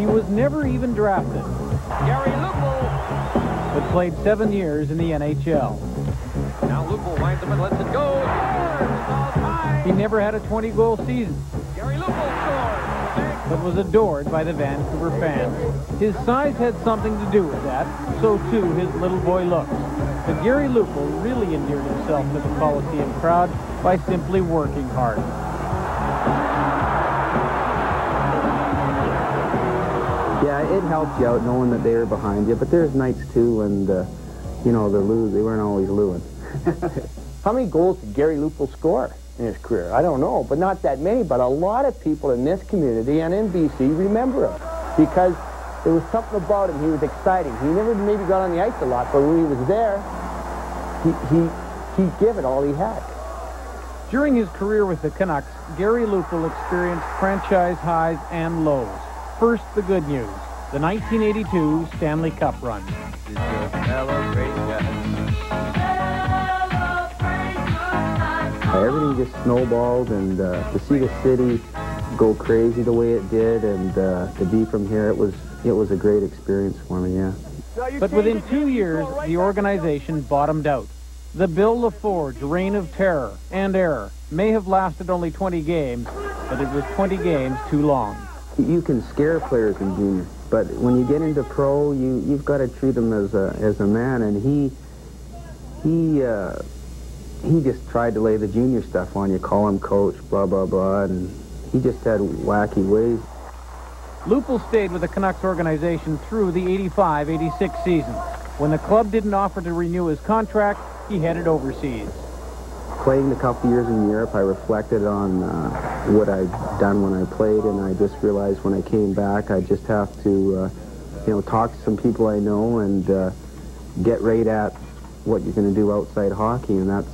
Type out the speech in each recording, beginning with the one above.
He was never even drafted. Gary Lupul. But played 7 years in the NHL. Now Lupul winds up and lets it go. He never had a 20-goal season. Gary Lupul scores. But was adored by the Vancouver fans. His size had something to do with that, so too his little boy looks. But Gary Lupul really endeared himself to the Coliseum crowd by simply working hard. Yeah, it helped you out knowing that they were behind you, but there's nights too, and you know, they weren't always losing. How many goals did Gary Lupul score in his career? I don't know, but not that many. But a lot of people in this community and in BC remember him because there was something about him. He was exciting. He never maybe got on the ice a lot, but when he was there, he gave it all he had. During his career with the Canucks, Gary Lupul experienced franchise highs and lows. First, the good news, the 1982 Stanley Cup run. Everything just snowballed, and to see the city go crazy the way it did, and to be from here, it was a great experience for me, yeah. But within 2 years, the organization bottomed out. The Bill LaForge reign of terror and error may have lasted only 20 games, but it was 20 games too long. You can scare players in junior, but when you get into pro, you've got to treat them as a man, and he just tried to lay the junior stuff on you, call him coach, blah, blah, blah, and he just had wacky ways. Lupul stayed with the Canucks organization through the 85-86 season. When the club didn't offer to renew his contract, he headed overseas. Playing a couple years in Europe, I reflected on what I'd done when I played, and I just realized when I came back, I just have to, talk to some people I know and get right at what you're going to do outside hockey, and that's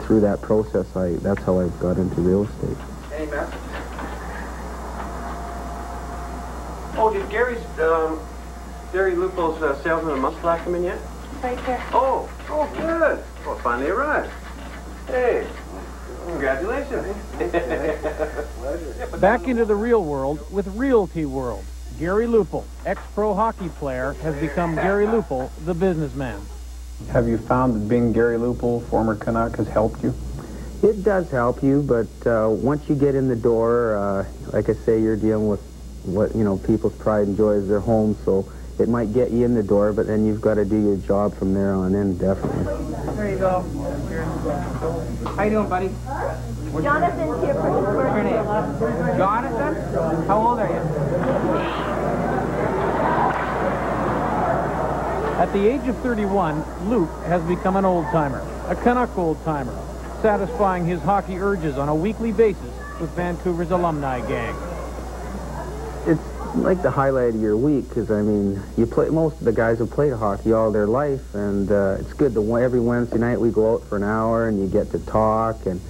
through that process, that's how I got into real estate. Hey, Matt. Oh, did Gary Lupul's salesman and Musklat come in yet? Right there. Oh, good. Well, finally arrived. Hey, congratulations. Back into the real world with Realty World. Gary Lupul, ex-pro hockey player, has become Gary Lupul, the businessman. Have you found that being Gary Lupul, former Canuck, has helped you? It does help you, but once you get in the door, like I say, you're dealing with what, people's pride and joy is their home, so it might get you in the door, but then you've got to do your job from there on in, definitely. There you go. How you doing, buddy? Jonathan's here for his What's your birthday. name? Jonathan? How old are you? At the age of 31, Luke has become an old-timer, a Canuck old-timer, satisfying his hockey urges on a weekly basis with Vancouver's alumni gang. It's like the highlight of your week, because, most of the guys have played hockey all their life, and it's good that every Wednesday night we go out for an hour and you get to talk, and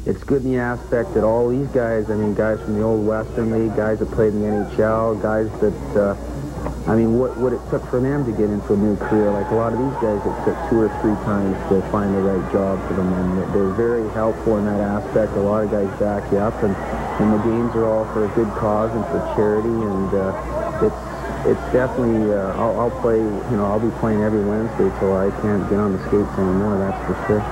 it's good in the aspect that all these guys, guys from the old Western League, guys that played in the NHL, guys that, what it took for them to get into a new career. Like a lot of these guys, it took 2 or 3 times to find the right job for them, and they're very helpful in that aspect. A lot of guys back you up, and the games are all for a good cause and for charity, and it's definitely, I'll play, I'll be playing every Wednesday till I can't get on the skates anymore, that's for sure.